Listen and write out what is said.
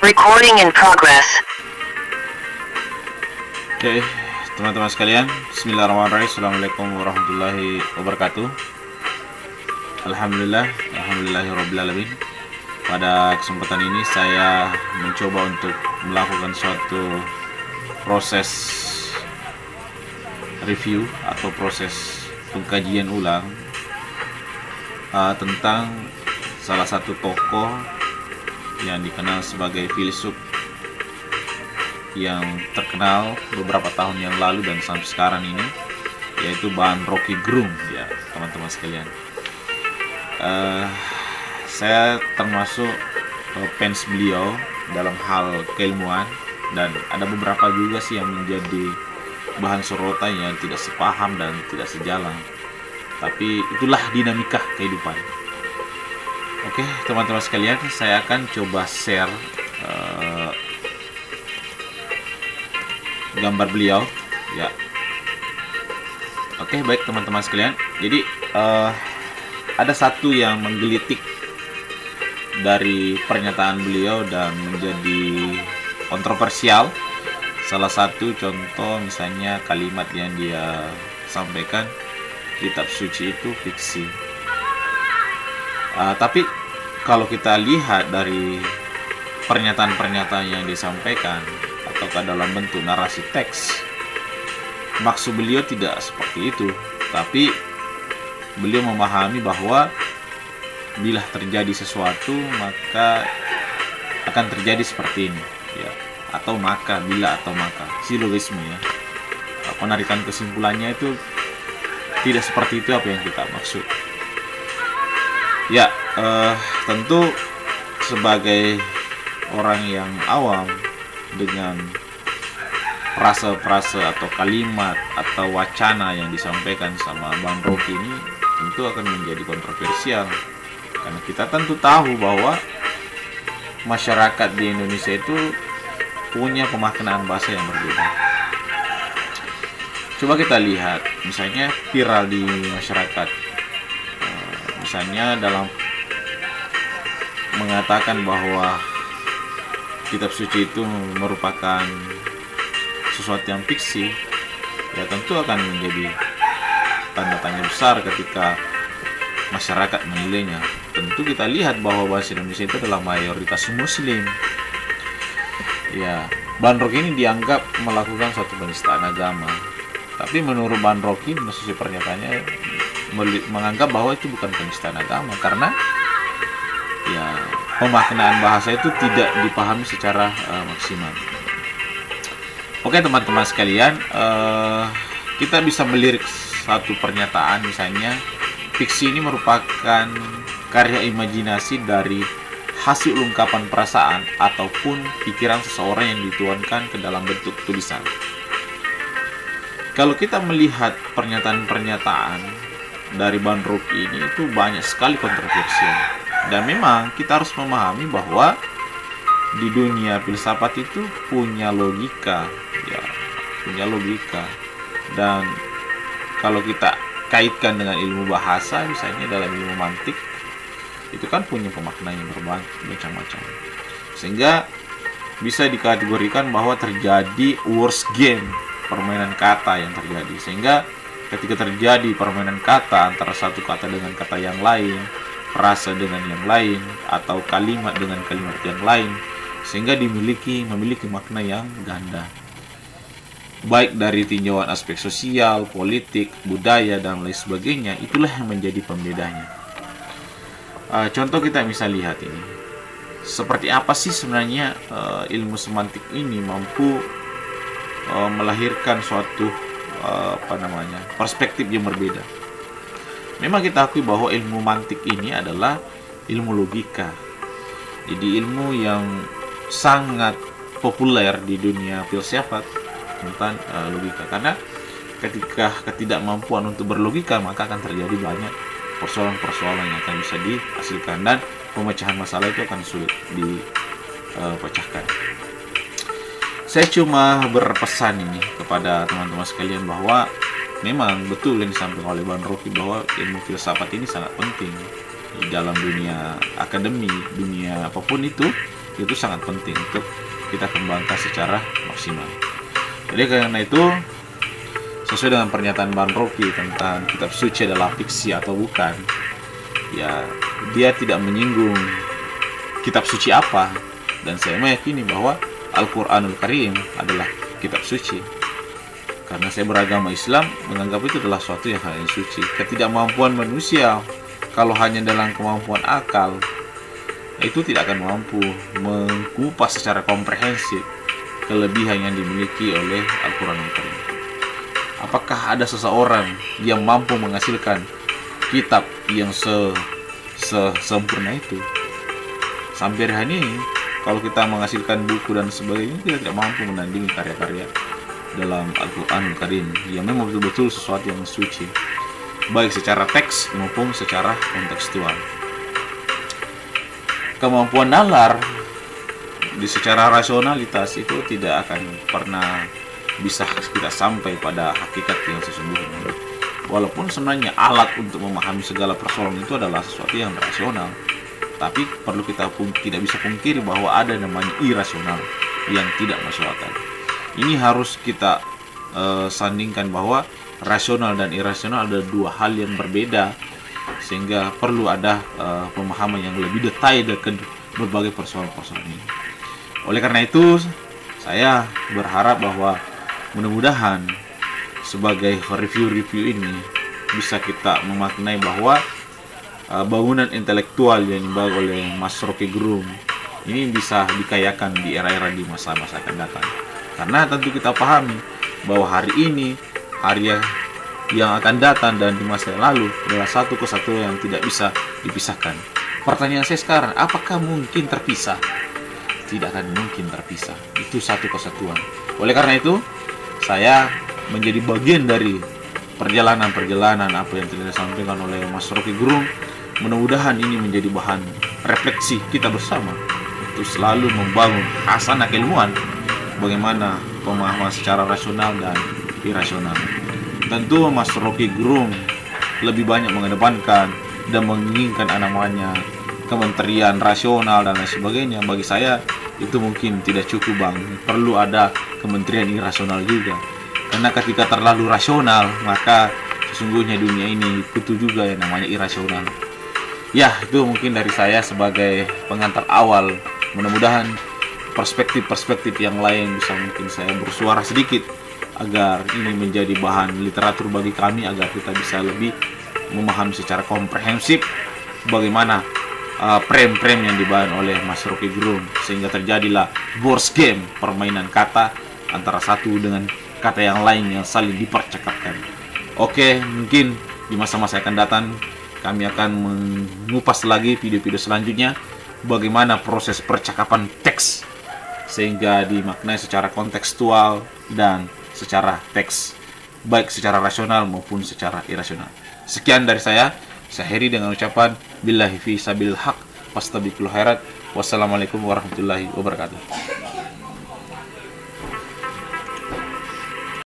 Recording in progress. Oke, teman-teman sekalian, bismillahirrahmanirrahim. Assalamualaikum warahmatullahi wabarakatuh. Alhamdulillahirrabbilalamin. Pada kesempatan ini saya mencoba untuk melakukan suatu proses review atau proses pengkajian ulang tentang salah satu tokoh yang dikenal sebagai filsuf yang terkenal beberapa tahun yang lalu dan sampai sekarang ini, yaitu Baan Rocky Gerung, ya teman-teman sekalian. Saya termasuk fans beliau dalam hal keilmuan, dan ada beberapa juga sih yang menjadi bahan sorotan yang tidak sepaham dan tidak sejalan. Tapi itulah dinamika kehidupan. Oke, teman-teman sekalian, saya akan coba share gambar beliau, ya. Oke, baik teman-teman sekalian. Jadi ada satu yang menggelitik dari pernyataan beliau dan menjadi kontroversial. Salah satu contoh misalnya kalimat yang dia sampaikan, kitab suci itu fiksi. Tapi kalau kita lihat dari pernyataan-pernyataan yang disampaikan ataukah dalam bentuk narasi teks, maksud beliau tidak seperti itu. Tapi beliau memahami bahwa bila terjadi sesuatu maka akan terjadi seperti ini, ya. Atau maka, bila atau maka, silogisme, ya. Penarikan kesimpulannya itu tidak seperti itu apa yang kita maksud. Ya, tentu sebagai orang yang awam dengan frase-frase atau kalimat atau wacana yang disampaikan sama Bang Rocky ini tentu akan menjadi kontroversial, karena kita tentu tahu bahwa masyarakat di Indonesia itu punya pemaknaan bahasa yang berbeda. Coba kita lihat misalnya viral di masyarakat, misalnya dalam mengatakan bahwa kitab suci itu merupakan sesuatu yang fiksi, ya tentu akan menjadi tanda tanya besar ketika masyarakat menilainya. Tentu kita lihat bahwa bahasa Indonesia itu adalah mayoritas Muslim. Ya, Baan Rocky ini dianggap melakukan suatu penistaan agama. Tapi menurut Baan Rocky, melalui pernyataannya, menganggap bahwa itu bukan penistaan agama, karena ya pemaknaan bahasa itu tidak dipahami secara maksimal. Oke teman-teman sekalian, kita bisa melirik satu pernyataan, misalnya fiksi ini merupakan karya imajinasi dari hasil ungkapan perasaan ataupun pikiran seseorang yang dituangkan ke dalam bentuk tulisan. Kalau kita melihat pernyataan-pernyataan dari Baan Rocky ini, itu banyak sekali kontroversial, dan memang kita harus memahami bahwa di dunia filsafat itu punya logika, ya, punya logika. Dan kalau kita kaitkan dengan ilmu bahasa, misalnya dalam ilmu mantik, itu kan punya pemaknaan yang bermacam-macam, sehingga bisa dikategorikan bahwa terjadi words game, permainan kata yang terjadi. Sehingga ketika terjadi permainan kata antara satu kata dengan kata yang lain, frasa dengan yang lain, atau kalimat dengan kalimat yang lain, sehingga memiliki makna yang ganda, baik dari tinjauan aspek sosial, politik, budaya, dan lain sebagainya. Itulah yang menjadi pembedanya. Contoh kita bisa lihat ini, seperti apa sih sebenarnya ilmu semantik ini mampu melahirkan suatu perspektif yang berbeda. Memang kita akui bahwa ilmu mantik ini adalah ilmu logika. Jadi ilmu yang sangat populer di dunia filsafat tentang logika. Karena ketika ketidakmampuan untuk berlogika, maka akan terjadi banyak persoalan-persoalan yang akan bisa dihasilkan, dan pemecahan masalah itu akan sulit dipecahkan. Saya cuma berpesan ini kepada teman-teman sekalian bahwa memang betul yang disampaikan oleh Baan Rocky, bahwa ilmu filsafat ini sangat penting di dalam dunia akademi, dunia apapun itu. itu sangat penting untuk kita kembangkan secara maksimal. Jadi karena itu, sesuai dengan pernyataan Bang Rocky tentang kitab suci adalah fiksi atau bukan, ya dia tidak menyinggung kitab suci apa, dan saya meyakini bahwa Al-Quranul Karim adalah kitab suci. Karena saya beragama Islam, menganggap itu adalah suatu yang hal yang suci. Ketidakmampuan manusia kalau hanya dalam kemampuan akal, itu tidak akan mampu mengupas secara komprehensif kelebihan yang dimiliki oleh Al-Quranul Karim. Apakah ada seseorang yang mampu menghasilkan kitab yang sempurna itu? Sampai hari ini, kalau kita menghasilkan buku dan sebagainya, kita tidak mampu menandingi karya-karya dalam Al-Quranul Karim yang memang betul-betul sesuatu yang suci, baik secara teks maupun secara kontekstual. Kemampuan nalar di secara rasionalitas itu tidak akan pernah bisa kita sampai pada hakikat yang sesungguhnya. Walaupun sebenarnya alat untuk memahami segala persoalan itu adalah sesuatu yang rasional, tapi perlu kita tidak bisa pungkiri bahwa ada namanya irasional yang tidak masuk akal. Ini harus kita sandingkan bahwa rasional dan irasional ada dua hal yang berbeda, sehingga perlu ada pemahaman yang lebih detail dari berbagai persoalan-persoalan ini. Oleh karena itu, saya berharap bahwa mudah-mudahan sebagai review-review ini bisa kita memaknai bahwa bangunan intelektual yang dibangun oleh Mas Rocky Gerung ini bisa dikayakan di era-era di masa-masa akan datang. Karena tentu kita pahami bahwa hari ini, hari yang akan datang dan di masa yang lalu adalah satu kesatuan yang tidak bisa dipisahkan. Pertanyaan saya sekarang, apakah mungkin terpisah? Tidak akan mungkin terpisah. Itu satu kesatuan. Oleh karena itu, saya menjadi bagian dari perjalanan-perjalanan apa yang telah disampaikan oleh Mas Rocky Gerung. Mudah-mudahan ini menjadi bahan refleksi kita bersama untuk selalu membangun hasanah keilmuan, bagaimana pemahaman secara rasional dan irasional. Tentu Mas Rocky Gerung lebih banyak mengedepankan dan menginginkan namanya kementerian rasional dan lain sebagainya. Bagi saya itu mungkin tidak cukup, Bang. Perlu ada kementerian irasional juga. Karena ketika terlalu rasional, maka sesungguhnya dunia ini butuh juga yang namanya irasional. Ya, itu mungkin dari saya sebagai pengantar awal. Mudah-mudahan perspektif-perspektif yang lain bisa mungkin saya bersuara sedikit agar ini menjadi bahan literatur bagi kami, agar kita bisa lebih memahami secara komprehensif bagaimana frame-frame yang dibangun oleh Mas Rocky Gerung, sehingga terjadilah board game, permainan kata antara satu dengan kata yang lain yang saling dipercakapkan. Oke, mungkin di masa-masa akan datang kami akan mengupas lagi video-video selanjutnya bagaimana proses percakapan teks sehingga dimaknai secara kontekstual dan secara teks, baik secara rasional maupun secara irasional. Sekian dari saya akhiri dengan ucapan billahi fi sabilil haq fastabiqul khairat. Wassalamualaikum warahmatullahi wabarakatuh.